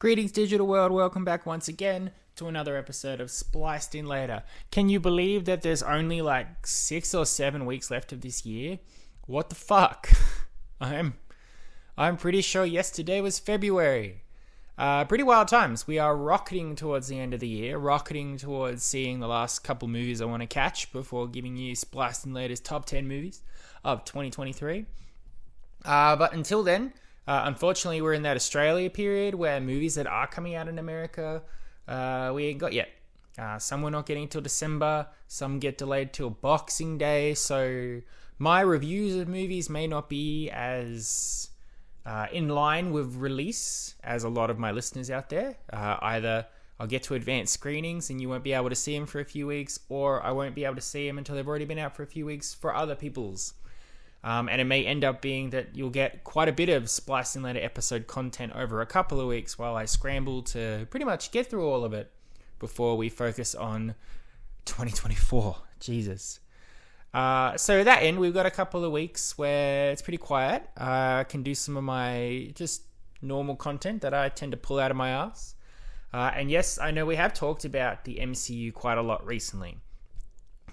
Greetings, digital world. Welcome back once again to another episode of Spliced In Later. Can you believe that there's only like 6 or 7 weeks left of this year? What the fuck? I'm pretty sure yesterday was February. Pretty wild times. We are rocketing towards the end of the year, rocketing towards seeing the last couple movies I want to catch before giving you Spliced In Later's top 10 movies of 2023. But until then, unfortunately, we're in that Australia period where movies that are coming out in America, we ain't got yet. Some we're not getting till December, some get delayed till Boxing Day, so my reviews of movies may not be as in line with release as a lot of my listeners out there. Either I'll get to advanced screenings and you won't be able to see them for a few weeks, or I won't be able to see them until they've already been out for a few weeks for other people's. And it may end up being that you'll get quite a bit of Spliced In Later episode content over a couple of weeks while I scramble to pretty much get through all of it before we focus on 2024. Jesus. So that end, we've got a couple of weeks where it's pretty quiet. I can do some of my just normal content that I tend to pull out of my ass. And yes, I know we have talked about the MCU quite a lot recently.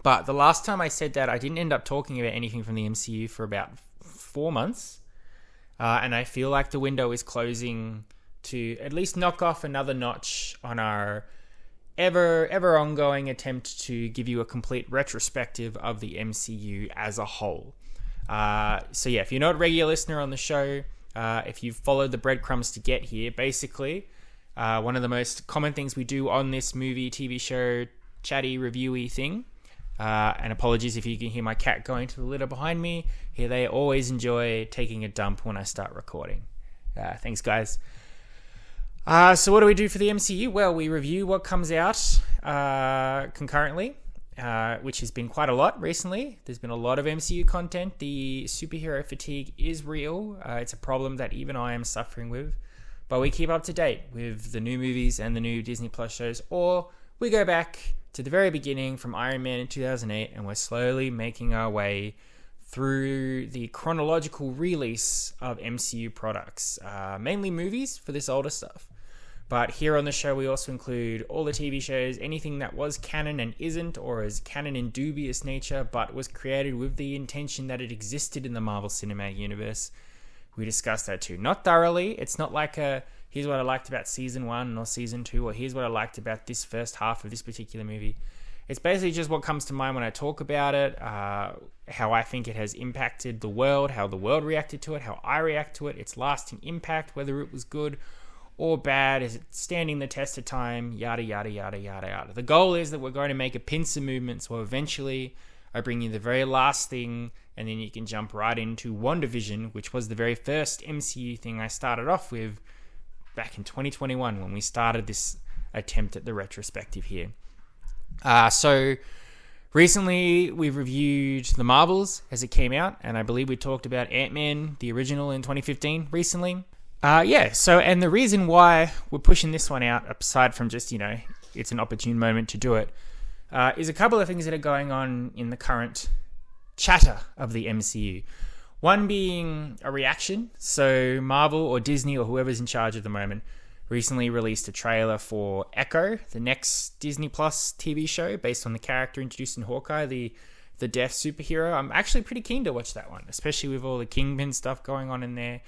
But the last time I said that, I didn't end up talking about anything from the MCU for about 4 months. And I feel like the window is closing to at least knock off another notch on our ever ongoing attempt to give you a complete retrospective of the MCU as a whole. So yeah, if you're not a regular listener on the show, if you've followed the breadcrumbs to get here, basically, one of the most common things we do on this movie, TV show, chatty, reviewy thing, and apologies if you can hear my cat going to the litter behind me. Here, they always enjoy taking a dump when I start recording. Thanks, guys. So what do we do for the MCU? Well, we review what comes out concurrently, which has been quite a lot recently. There's been a lot of MCU content. The superhero fatigue is real. It's a problem that even I am suffering with. But we keep up to date with the new movies and the new Disney Plus shows, or we go back to the very beginning from Iron Man in 2008, and we're slowly making our way through the chronological release of MCU products, mainly movies for this older stuff. But here on the show, we also include all the TV shows, anything that was canon and isn't, or is canon in dubious nature, but was created with the intention that it existed in the Marvel Cinematic Universe. We discuss that too. Not thoroughly. It's not like here's what I liked about season 1 or season 2, or here's what I liked about this first half of this particular movie. It's basically just what comes to mind when I talk about it, how I think it has impacted the world, how the world reacted to it, how I react to it, its lasting impact, whether it was good or bad, is it standing the test of time, yada, yada, yada, yada, yada. The goal is that we're going to make a pincer movement, so eventually I bring you the very last thing, and then you can jump right into WandaVision, which was the very first MCU thing I started off with back in 2021 when we started this attempt at the retrospective here. So recently we've reviewed The Marvels as it came out, and I believe we talked about Ant-Man, the original, in 2015 recently. And the reason why we're pushing this one out, aside from just, it's an opportune moment to do it, is a couple of things that are going on in the current chatter of the MCU. One being a reaction. So Marvel or Disney or whoever's in charge at the moment recently released a trailer for Echo, the next Disney Plus TV show based on the character introduced in Hawkeye, the deaf superhero. I'm actually pretty keen to watch that one, especially with all the Kingpin stuff going on in there.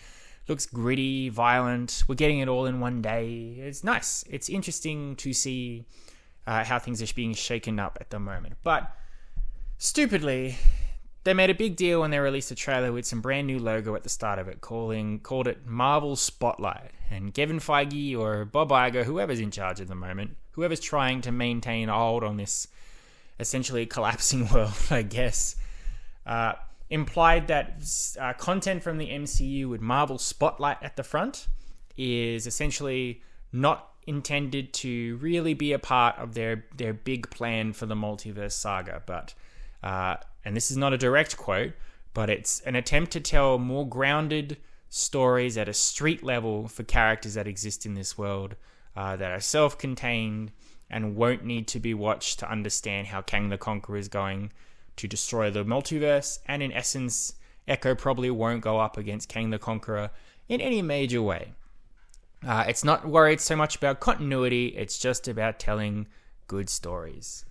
Looks gritty, violent. We're getting it all in one day. It's nice. It's interesting to see how things are being shaken up at the moment. But stupidly, they made a big deal when they released a trailer with some brand new logo at the start of it, called it Marvel Spotlight. And Kevin Feige or Bob Iger, whoever's in charge at the moment, whoever's trying to maintain a hold on this essentially collapsing world, I guess, implied that content from the MCU with Marvel Spotlight at the front is essentially not intended to really be a part of their big plan for the multiverse saga. But and this is not a direct quote, but it's an attempt to tell more grounded stories at a street level for characters that exist in this world, that are self-contained and won't need to be watched to understand how Kang the Conqueror is going to destroy the multiverse. And in essence, Echo probably won't go up against Kang the Conqueror in any major way. It's not worried so much about continuity, it's just about telling good stories.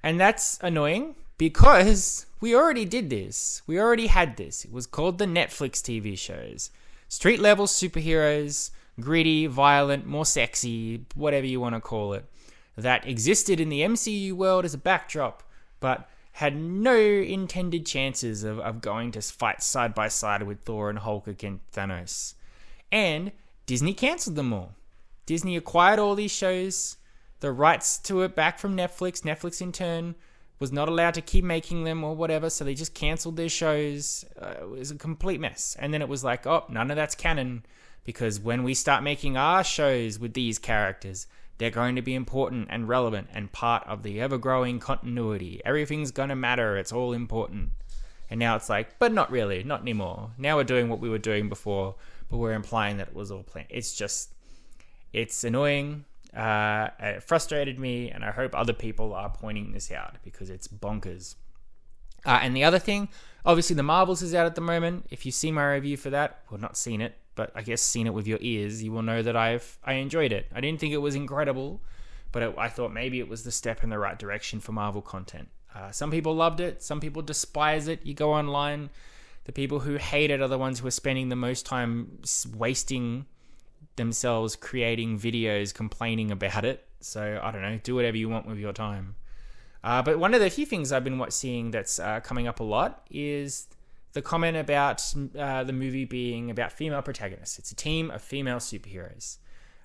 And that's annoying because we already did this. We already had this. It was called the Netflix TV shows. Street level superheroes, gritty, violent, more sexy, whatever you want to call it, that existed in the MCU world as a backdrop, but had no intended chances of going to fight side by side with Thor and Hulk against Thanos. And Disney cancelled them all. Disney acquired all these shows, the rights to it back from Netflix. Netflix, in turn, was not allowed to keep making them or whatever, so they just cancelled their shows. It was a complete mess. And then it was like, oh, none of that's canon, because when we start making our shows with these characters, they're going to be important and relevant and part of the ever-growing continuity. Everything's going to matter. It's all important. And now it's like, but not really, not anymore. Now we're doing what we were doing before, but we're implying that it was all planned. It's annoying. It frustrated me, and I hope other people are pointing this out because it's bonkers. And the other thing, obviously the Marvels is out at the moment. If you see my review for that, well, not seen it, but I guess seen it with your ears, you will know that I enjoyed it. I didn't think it was incredible, but I thought maybe it was the step in the right direction for Marvel content. Some people loved it. Some people despise it. You go online, the people who hate it are the ones who are spending the most time wasting themselves creating videos complaining about it. So I don't know, do whatever you want with your time. But one of the few things I've been seeing that's coming up a lot is the comment about the movie being about female protagonists. It's a team of female superheroes.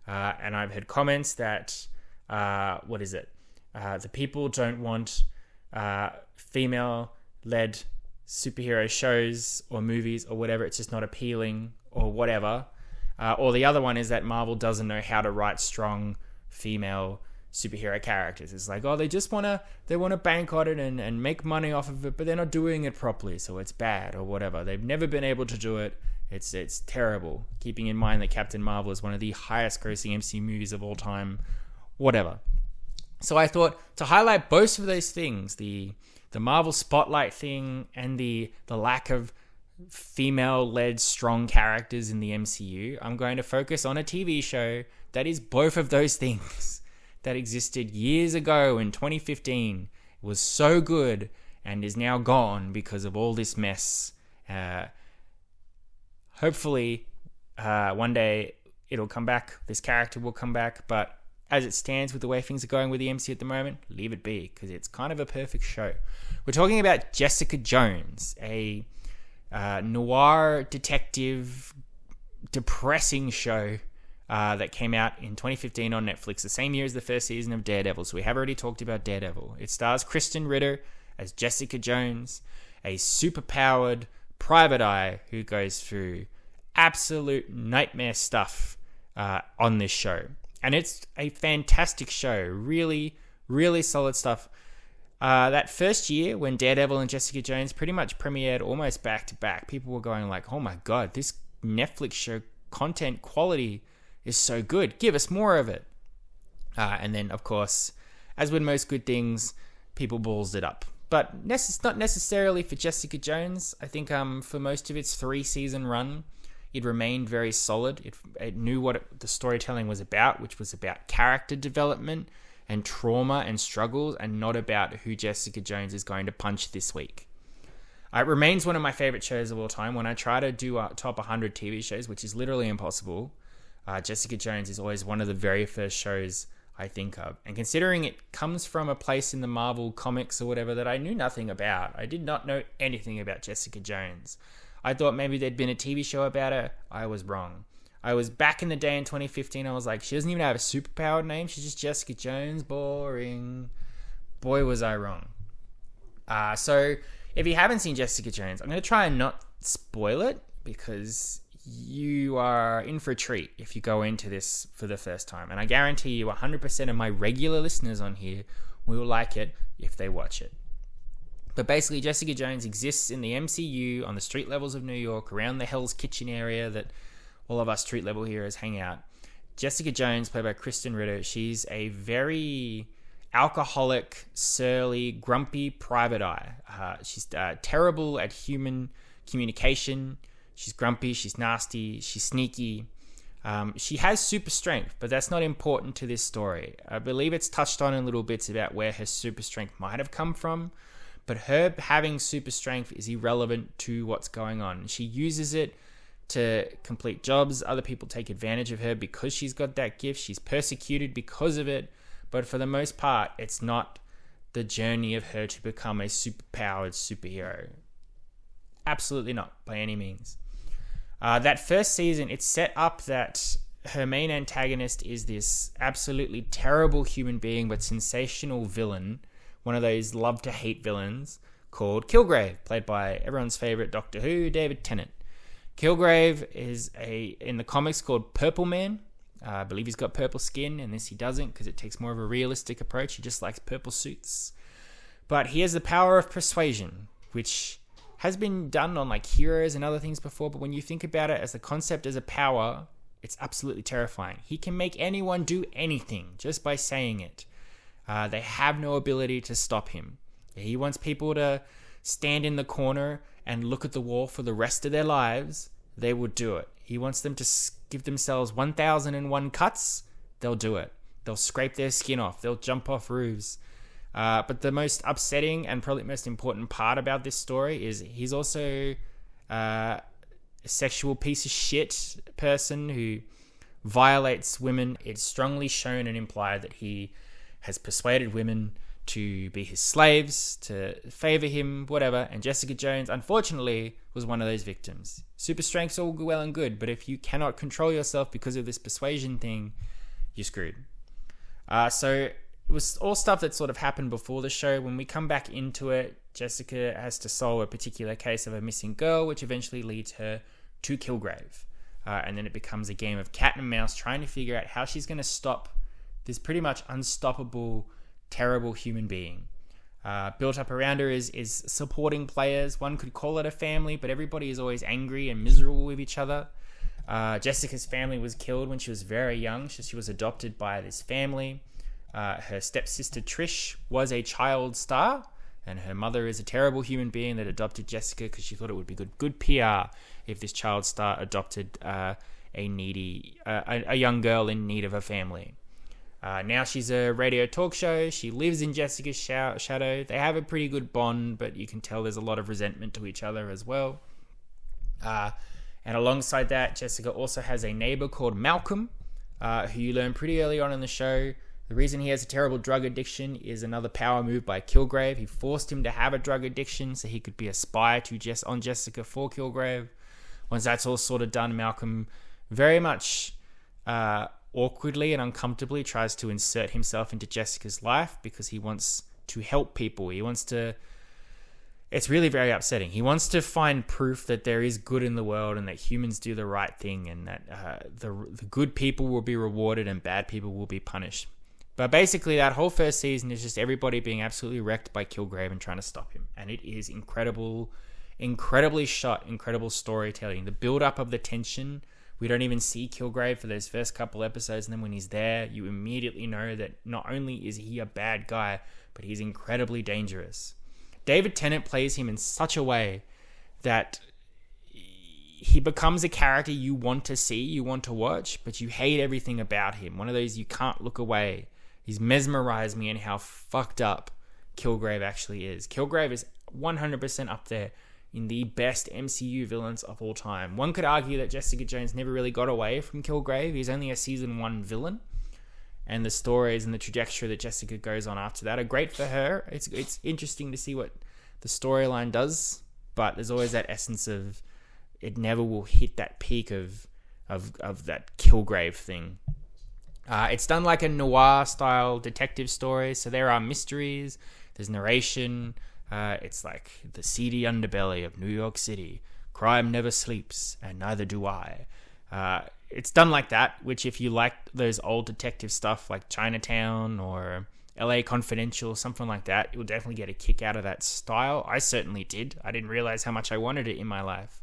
And I've heard comments that, the people don't want female-led superhero shows or movies or whatever. It's just not appealing or whatever. Or the other one is that Marvel doesn't know how to write strong female superhero characters. It's like, oh, they want to bank on it and make money off of it, but they're not doing it properly, so it's bad or whatever. They've never been able to do it. It's terrible. Keeping in mind that Captain Marvel is one of the highest grossing MCU movies of all time, whatever. So I thought to highlight both of those things, the Marvel spotlight thing and the lack of female-led strong characters in the MCU, I'm going to focus on a TV show that is both of those things, that existed years ago in 2015. It was so good and is now gone because of all this mess. Hopefully, one day it'll come back. This character will come back, but as it stands with the way things are going with the MCU at the moment, leave it be, because it's kind of a perfect show. We're talking about Jessica Jones, a noir detective depressing show that came out in 2015 on Netflix, the same year as the first season of Daredevil. So we have already talked about Daredevil. It stars Kristen Ritter as Jessica Jones, a superpowered private eye who goes through absolute nightmare stuff on this show. And it's a fantastic show. Really, really solid stuff. That first year when Daredevil and Jessica Jones pretty much premiered almost back to back, people were going like, oh my God, this Netflix show content quality is so good. Give us more of it. And then, of course, as with most good things, people ballsed it up. But not necessarily for Jessica Jones. I think for most of its 3-season run, it remained very solid. It knew what the storytelling was about, which was about character development and trauma and struggles, and not about who Jessica Jones is going to punch this week. It remains one of my favorite shows of all time. When I try to do top 100 TV shows, which is literally impossible, Jessica Jones is always one of the very first shows I think of. And considering it comes from a place in the Marvel comics or whatever that I knew nothing about, I did not know anything about Jessica Jones. I thought maybe there'd been a TV show about her. I was wrong. I was back in the day in 2015, I was like, she doesn't even have a superpowered name. She's just Jessica Jones. Boring. Boy, was I wrong. So if you haven't seen Jessica Jones, I'm going to try and not spoil it, because you are in for a treat if you go into this for the first time. And I guarantee you 100% of my regular listeners on here will like it if they watch it. But basically, Jessica Jones exists in the MCU on the street levels of New York, around the Hell's Kitchen area that all of us street level heroes hang out. Jessica Jones, played by Kristen Ritter, she's a very alcoholic, surly, grumpy private eye. She's terrible at human communication. She's grumpy, she's nasty, she's sneaky. She has super strength, but that's not important to this story. I believe it's touched on in little bits about where her super strength might have come from, but her having super strength is irrelevant to what's going on. She uses it to complete jobs. Other people take advantage of her because she's got that gift. She's persecuted because of it, but for the most part, it's not the journey of her to become a superpowered superhero. Absolutely not, by any means. That first season, it's set up that her main antagonist is this absolutely terrible human being but sensational villain, one of those love-to-hate villains called Kilgrave, played by everyone's favorite Doctor Who, David Tennant. Kilgrave is in the comics called Purple Man. I believe he's got purple skin. In this he doesn't, because it takes more of a realistic approach. He just likes purple suits. But he has the power of persuasion, which has been done on like heroes and other things before, but when you think about it as a concept, as a power, it's absolutely terrifying. He can make anyone do anything just by saying it. They have no ability to stop him. He wants people to stand in the corner and look at the wall for the rest of their lives. They will do it. He wants them to give themselves 1001 cuts. They'll do it. They'll scrape their skin off. They'll jump off roofs. But the most upsetting and probably most important part about this story is he's also a sexual piece of shit person who violates women. It's strongly shown and implied that he has persuaded women to be his slaves, to favor him, whatever. And Jessica Jones, unfortunately, was one of those victims. Super strength's all well and good, but if you cannot control yourself because of this persuasion thing, you're screwed. So it was all stuff that sort of happened before the show. When we come back into it, Jessica has to solve a particular case of a missing girl, which eventually leads her to Kilgrave. And then it becomes a game of cat and mouse, trying to figure out how she's going to stop this pretty much unstoppable, terrible human being. Built up around her is supporting players. One could call it a family, but everybody is always angry and miserable with each other. Jessica's family was killed when she was very young, so she was adopted by this family. Her stepsister Trish was a child star, and her mother is a terrible human being that adopted Jessica because she thought it would be good PR if this child star adopted a young girl in need of a family. Now she's a radio talk show. She lives in Jessica's shadow. They have a pretty good bond, but you can tell there's a lot of resentment to each other as well. And alongside that, Jessica also has a neighbor called Malcolm, who you learn pretty early on in the show. The reason he has a terrible drug addiction is another power move by Kilgrave. He forced him to have a drug addiction so he could be a spy on Jessica for Kilgrave. Once that's all sort of done, Malcolm very much awkwardly and uncomfortably tries to insert himself into Jessica's life because he wants to help people. It's really very upsetting. He wants to find proof that there is good in the world and that humans do the right thing and that the good people will be rewarded and bad people will be punished. But basically, that whole first season is just everybody being absolutely wrecked by Kilgrave and trying to stop him. And it is incredibly shot, incredible storytelling. The build-up of the tension, we don't even see Kilgrave for those first couple episodes, and then when he's there, you immediately know that not only is he a bad guy, but he's incredibly dangerous. David Tennant plays him in such a way that he becomes a character you want to see, you want to watch, but you hate everything about him. One of those you can't look away. He's mesmerized me in how fucked up Kilgrave actually is. Kilgrave is 100% up there in the best MCU villains of all time. One could argue that Jessica Jones never really got away from Kilgrave. He's only a season 1 villain. And the stories and the trajectory that Jessica goes on after that are great for her. It's interesting to see what the storyline does, but there's always that essence of it never will hit that peak of that Kilgrave thing. It's done like a noir style detective story, so there are mysteries, there's narration. It's like the seedy underbelly of New York City. Crime never sleeps, and neither do I. It's done like that, which if you like those old detective stuff like Chinatown or LA Confidential, something like that, you'll definitely get a kick out of that style. I certainly did. I didn't realize how much I wanted it in my life.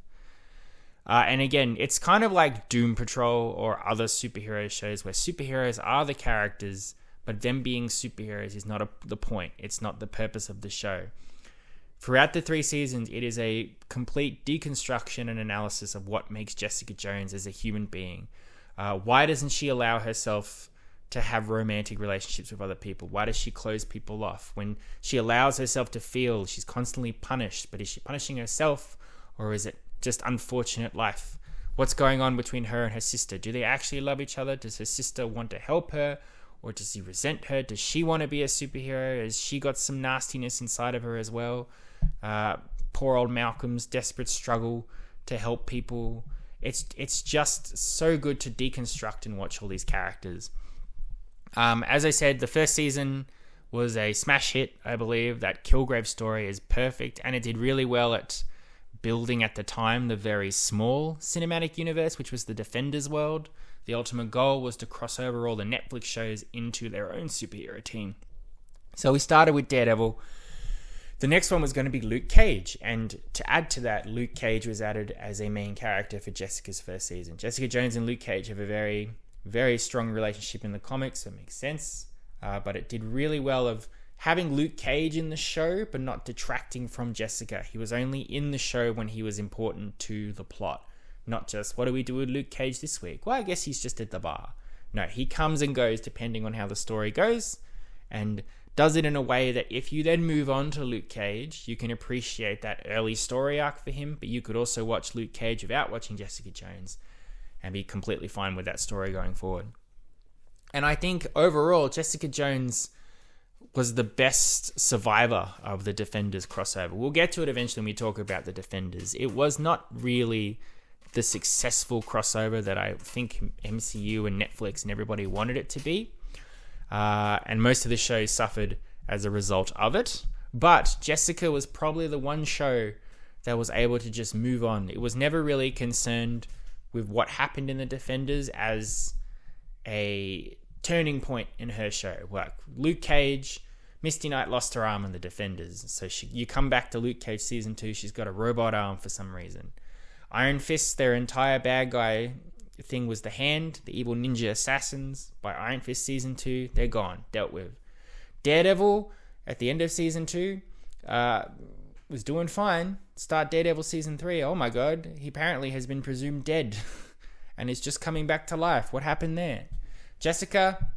And again, it's kind of like Doom Patrol or other superhero shows where superheroes are the characters, but them being superheroes is not the point. It's not the purpose of the show. Throughout the 3 seasons, it is a complete deconstruction and analysis of what makes Jessica Jones as a human being. Why doesn't she allow herself to have romantic relationships with other people? Why does she close people off? When she allows herself to feel, she's constantly punished. But is she punishing herself, or is it just unfortunate life? What's going on between her and her sister? Do they actually love each other? Does her sister want to help her, or does he resent her? Does she want to be a superhero? Has she got some nastiness inside of her as well? Poor old Malcolm's desperate struggle to help people. It's just so good to deconstruct and watch all these characters. As I said, the first season was a smash hit, I believe. That Kilgrave story is perfect, and it did really well at building at the time the very small cinematic universe, which was the Defenders world. The ultimate goal was to cross over all the Netflix shows into their own superhero team. So we started with Daredevil. The next one was going to be Luke Cage, and to add to that, Luke Cage was added as a main character for Jessica's first season. Jessica Jones and Luke Cage have a very, very strong relationship in the comics, so it makes sense. But it did really well of having Luke Cage in the show, but not detracting from Jessica. He was only in the show when he was important to the plot. Not just, what do we do with Luke Cage this week? Well, I guess he's just at the bar. No, he comes and goes depending on how the story goes, and does it in a way that if you then move on to Luke Cage, you can appreciate that early story arc for him, but you could also watch Luke Cage without watching Jessica Jones and be completely fine with that story going forward. And I think overall, Jessica Jones was the best survivor of the Defenders crossover. We'll get to it eventually when we talk about the Defenders. It was not really the successful crossover that I think MCU and Netflix and everybody wanted it to be. And most of the shows suffered as a result of it. But Jessica was probably the one show that was able to just move on. It was never really concerned with what happened in the Defenders as a turning point in her show. Like Luke Cage, Misty Knight lost her arm in the Defenders. So you come back to Luke Cage season 2, she's got a robot arm for some reason. Iron Fist, their entire bad guy thing was the Hand, the evil ninja assassins. By Iron Fist season 2, they're gone, dealt with. Daredevil at the end of season 2 was doing fine. Start Daredevil season 3, oh my god, he apparently has been presumed dead and is just coming back to life. What happened there? Jessica,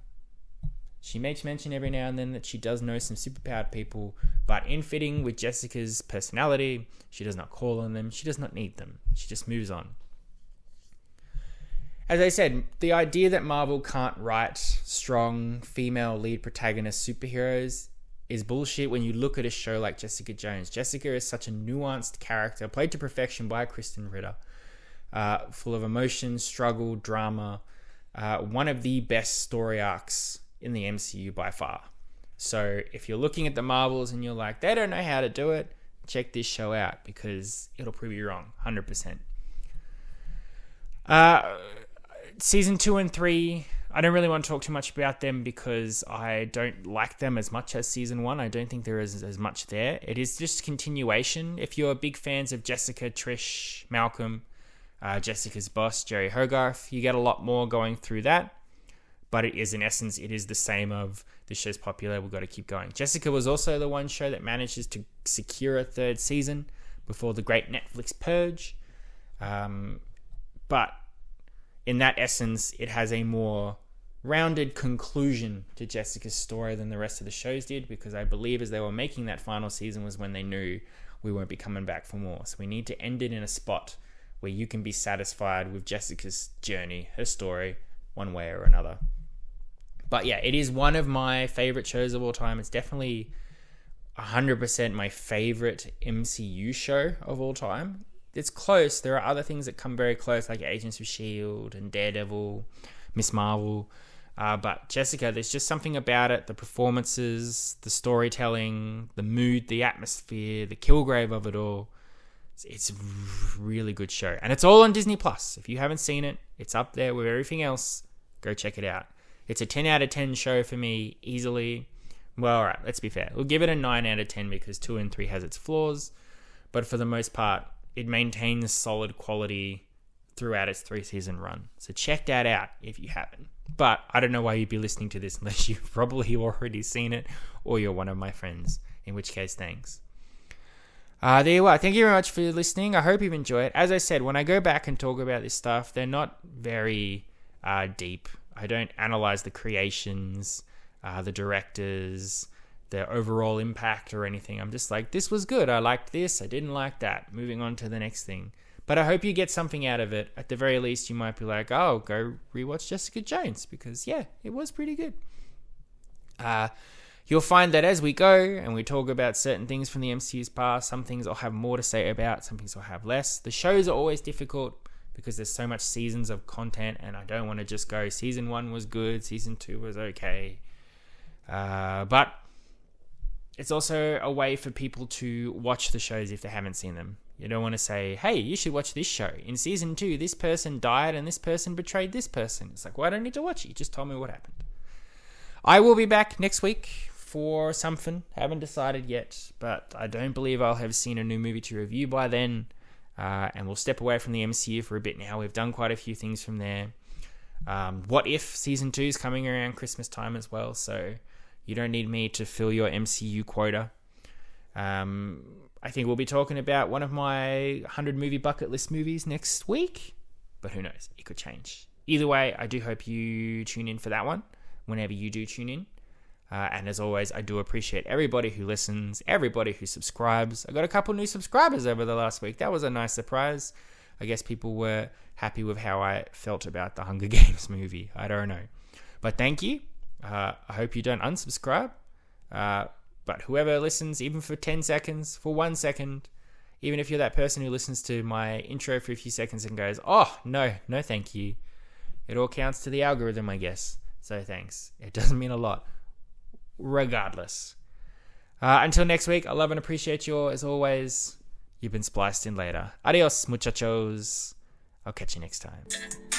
she makes mention every now and then that she does know some superpowered people, but in fitting with Jessica's personality, she does not call on them, she does not need them, she just moves on. As I said, the idea that Marvel can't write strong female lead protagonist superheroes is bullshit when you look at a show like Jessica Jones. Jessica is such a nuanced character, played to perfection by Kristen Ritter, full of emotion, struggle, drama, one of the best story arcs in the MCU by far. So if you're looking at the Marvels and you're like, they don't know how to do it, check this show out because it'll prove you wrong, 100%. Season 2 and 3, I don't really want to talk too much about them because I don't like them as much as season 1. I don't think there is as much there. It is just continuation. If you're big fans of Jessica, Trish, Malcolm, Jessica's boss, Jerry Hogarth, you get a lot more going through that. But it is, in essence, it is the same of this show's popular, we've got to keep going. Jessica was also the one show that manages to secure a third season before the great Netflix purge. But in that essence, it has a more rounded conclusion to Jessica's story than the rest of the shows did, because I believe as they were making that final season was when they knew we won't be coming back for more. So we need to end it in a spot where you can be satisfied with Jessica's journey, her story, one way or another. But yeah, it is one of my favorite shows of all time. It's definitely 100% my favorite MCU show of all time. It's close. There are other things that come very close, like Agents of S.H.I.E.L.D. and Daredevil, Miss Marvel. But Jessica, there's just something about it. The performances, the storytelling, the mood, the atmosphere, the Kilgrave of it all. It's a really good show. And it's all on Disney+. If you haven't seen it, it's up there with everything else. Go check it out. It's a 10 out of 10 show for me, easily. Well, alright, let's be fair. We'll give it a 9 out of 10 because 2 and 3 has its flaws. But for the most part, it maintains solid quality throughout its 3-season run. So check that out if you haven't. But I don't know why you'd be listening to this unless you've probably already seen it or you're one of my friends, in which case, thanks. There you are. Thank you very much for listening. I hope you've enjoyed it. As I said, when I go back and talk about this stuff, they're not very deep. I don't analyze the creations, the directors, their overall impact or anything. I'm just like, this was good. I liked this. I didn't like that. Moving on to the next thing. But I hope you get something out of it. At the very least, you might be like, oh, go rewatch Jessica Jones, because yeah, it was pretty good. You'll find that as we go and we talk about certain things from the MCU's past, some things I'll have more to say about, some things I'll have less. The shows are always difficult because there's so much seasons of content, and I don't want to just go, season 1 was good, season 2 was okay. But it's also a way for people to watch the shows if they haven't seen them. You don't want to say, hey, you should watch this show. In season 2, this person died and this person betrayed this person. It's like, well, I don't need to watch it. You just told me what happened. I will be back next week for something. Haven't decided yet, but I don't believe I'll have seen a new movie to review by then. And we'll step away from the MCU for a bit now. We've done quite a few things from there. What If Season 2 is coming around Christmas time as well, so you don't need me to fill your MCU quota. I think we'll be talking about one of my 100 movie bucket list movies next week, but who knows? It could change. Either way, I do hope you tune in for that one whenever you do tune in. And as always, I do appreciate everybody who listens, everybody who subscribes. I got a couple new subscribers over the last week. That was a nice surprise. I guess people were happy with how I felt about the Hunger Games movie. I don't know. But thank you. I hope you don't unsubscribe. But whoever listens, even for 10 seconds, for 1 second, even if you're that person who listens to my intro for a few seconds and goes, oh, no thank you. It all counts to the algorithm, I guess. So thanks. It doesn't mean a lot. Regardless. Until next week, I love and appreciate you all. As always, you've been spliced in later. Adios, muchachos. I'll catch you next time.